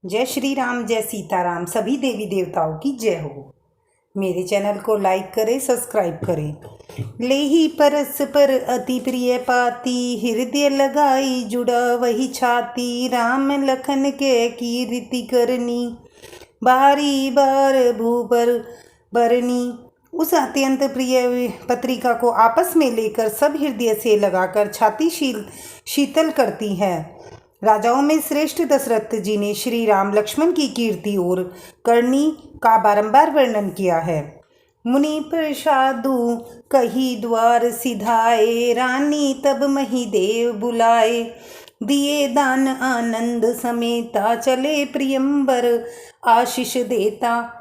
जय श्री राम, जय सीताराम। सभी देवी देवताओं की जय हो। मेरे चैनल को लाइक करें, सब्सक्राइब करें। लेहि परस पर अति प्रिय पाती, हृदय लगाई जुड़ा वही छाती। राम लखन के कीर्ति करनी, बारी बार भूपर बरनी। उस अत्यंत प्रिय पत्रिका को आपस में लेकर सब हृदय से लगाकर छाती शीतल करती है। राजाओं में श्रेष्ठ दशरथ जी ने श्री राम लक्ष्मण की कीर्ति और करनी का बारंबार वर्णन किया है। मुनि प्रसादु कही द्वार सिधाए, रानी तब महिदेव बुलाए। दिए दान आनंद समेता, चले प्रियंबर आशीष देता।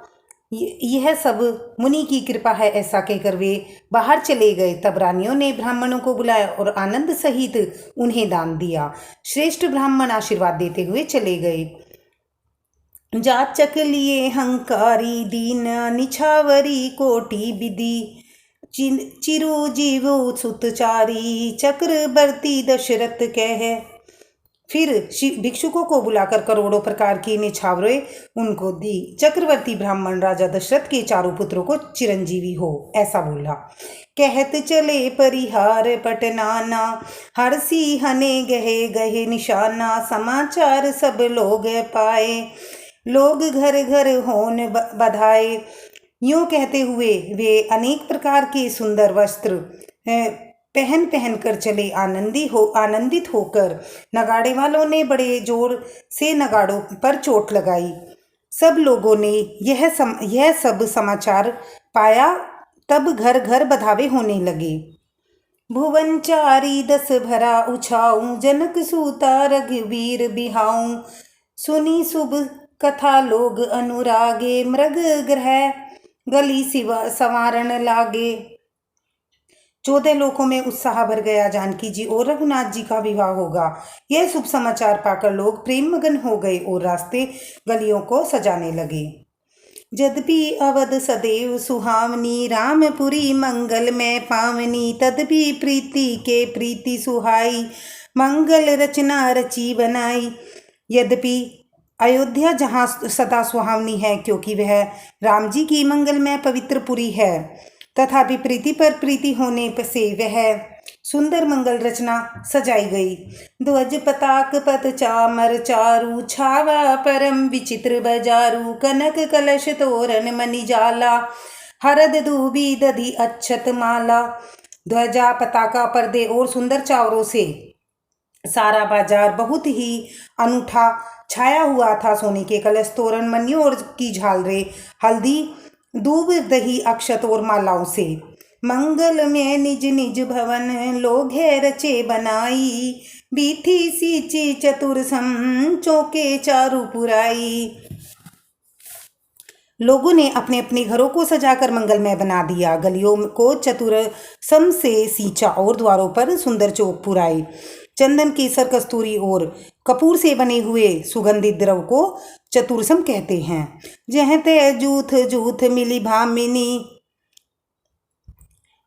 यह सब मुनि की कृपा है, ऐसा कहकर वे बाहर चले गए। तब रानियों ने ब्राह्मणों को बुलाया और आनंद सहित उन्हें दान दिया। श्रेष्ठ ब्राह्मण आशीर्वाद देते हुए चले गए। जाचक लिए हंकारी दीन, निछावरी कोटि विधि। चिरु जीवो सुतचारी, चक्रवर्ती दशरथ कह। फिर भिक्षुकों को बुलाकर करोड़ों प्रकार की निछावरें उनको दी। चक्रवर्ती ब्राह्मण राजा दशरथ के चारों पुत्रों को चिरंजीवी हो, ऐसा बोला। कहत चले परिहार पटनाना, हरसी हने गहे गहे निशाना। समाचार सब लोग पाए, लोग घर घर होन बधाए। यूं कहते हुए वे अनेक प्रकार के सुंदर वस्त्र पहन पहन कर चले। आनंदित होकर नगाड़े वालों ने बड़े जोर से नगाड़ों पर चोट लगाई। सब लोगों ने यह सब समाचार पाया, तब घर घर बधावे होने लगे। भुवन चारी दस भरा उछाऊं, जनक सूता रघुवीर बिहाऊं। सुनी शुभ कथा लोग अनुरागे, मृग ग्रह गली संवारण लागे। 14 लोकों में उत्साह भर गया। जानकी जी और रघुनाथ जी का विवाह होगा, यह शुभ समाचार पाकर लोग प्रेम मगन हो गए और रास्ते गलियों को सजाने लगे। यद्यपि अवध सदैव सुहावनी, रामपुरी मंगल में पावनी। तदपि प्रीति के प्रीति सुहाई, मंगल रचना रची बनाई। यद्यपि अयोध्या जहाँ सदा सुहावनी है, क्योंकि वह राम जी की मंगलमय पवित्र पुरी है, तथापि प्रीति पर प्रीति होने से वह सुंदर मंगल रचना सजाई गई। ध्वज पताक पत चामर चारु, छावा परम विचित्र बजारू। कनक कलश तोरण मणि जाला, हरद दूबी दधि अक्षत माला। ध्वजा, पताका, पर्दे और सुंदर चावरों से सारा बाजार बहुत ही अनूठा छाया हुआ था। सोने के कलश, तोरण, मणियों और की झालरें, हल्दी, दूब, दही, अक्षत और मालाओं से। मंगल में निज निज भवन, लोग रचे बनाई। बीथी सींची चतुर सम, चौके चारु पुराई। लोगों ने अपने अपने घरों को सजाकर मंगलमय बना दिया। गलियों को चतुर सम से सींचा और द्वारों पर सुंदर चौक पुराए। चंदन, केसर, कस्तूरी और कपूर से बने हुए सुगंधित द्रव को चतुरसम कहते हैं। जह ते जूथ जूथ मिली भामिनी,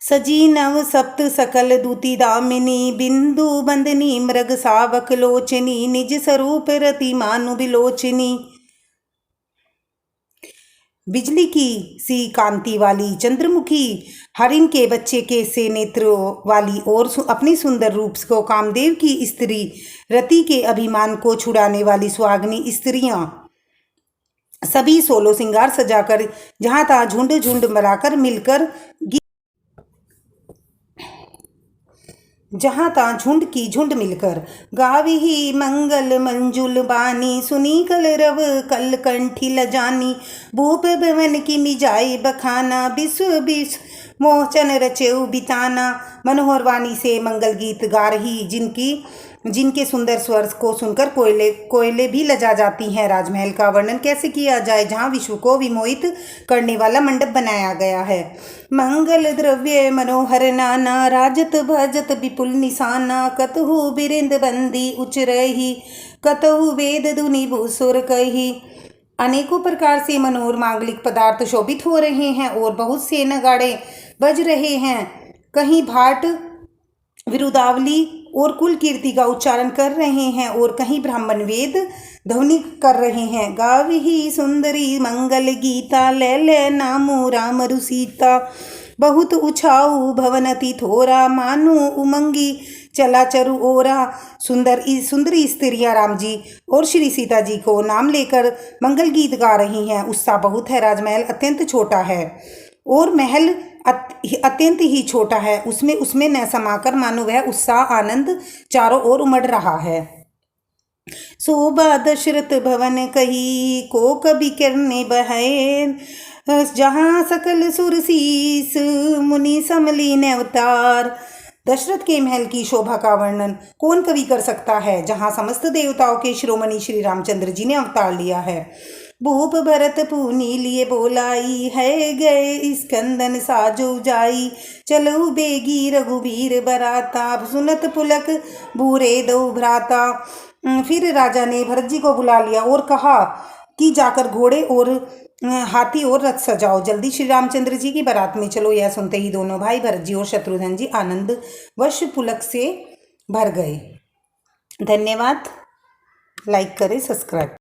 सजी नव सप्त सकल दूती दामिनी। बिंदु बंदनी मृग सावक लोचनी, निज स्वरूप रति मानु बिलोचनी। बिजली की सी कांति वाली, चंद्रमुखी हरिण के बच्चे के से नेत्रों वाली और अपने सुंदर रूप को कामदेव की स्त्री रति के अभिमान को छुड़ाने वाली सुहागनी स्त्रियां सभी 16 श्रृंगार सजाकर जहां तहां झुंड झुंड बनाकर मिलकर जहाँ ता झुंड की झुंड मिलकर गाविही मंगल मंजुल बानी। सुनी कलरव कल कंठी लजानी, भूप भवन की मिजाई बखाना। विश्व विश्व मोचन रचेऊ बिताना। मनोहर वाणी से मंगल गीत गा रही जिनके सुंदर स्वर को सुनकर कोयले भी लजा जाती हैं। राजमहल का वर्णन कैसे किया जाए, जहाँ विश्व को विमोहित करने वाला मंडप बनाया गया है। मंगल द्रव्य मनोहर नाना, राजत भजत विपुल निशाना। कतहु बिरिंद बंदी उच रही, कतहु वेद धुनि भूसुर कही। अनेकों प्रकार से मनोहर मांगलिक पदार्थ शोभित हो रहे हैं और बहुत से नगाड़े बज रहे हैं। कहीं भाट विरुदावली और कुल कीर्ति का उच्चारण कर रहे हैं और कहीं ब्राह्मण वेद ध्वनि कर रहे हैं। गावही सुंदरी मंगल गीता, ले ले नामो राम रुसीता। बहुत उछाऊ भवनति थोरा, मानो उमंगी चला चरु ओरा। सुंदरी स्त्रियां राम जी और श्री सीता जी को नाम लेकर मंगल गीत गा रही हैं। उत्साह बहुत है, राजमहल अत्यंत छोटा है और महल अत्यंत ही छोटा है, उसमें न समाकर मानो वह उत्साह आनंद चारों ओर उमड़ रहा है। शोभा दशरथ भवन कही, को कभी करने बहन, जहाँ सकल सुरसीस मुनि समलीन अवतार। दशरथ के महल की शोभा का वर्णन कौन कवि कर सकता है, जहाँ समस्त देवताओं के शिरोमणि श्री रामचंद्र जी ने अवतार लिया है। भूप भरत पूनी लिए बोलाई, है गए स्कंदन साजो जाई। चलो बेगी रघुबीर बराता, सुनत पुलक बूरे दो भ्राता। फिर राजा ने भरत जी को बुला लिया और कहा कि जाकर घोड़े और हाथी और रथ सजाओ, जल्दी श्री रामचंद्र जी की बारात में चलो। यह सुनते ही दोनों भाई भरत जी और शत्रुघ्न जी आनंद वश पुलक से भर गए। धन्यवाद। लाइक करें, सब्सक्राइब।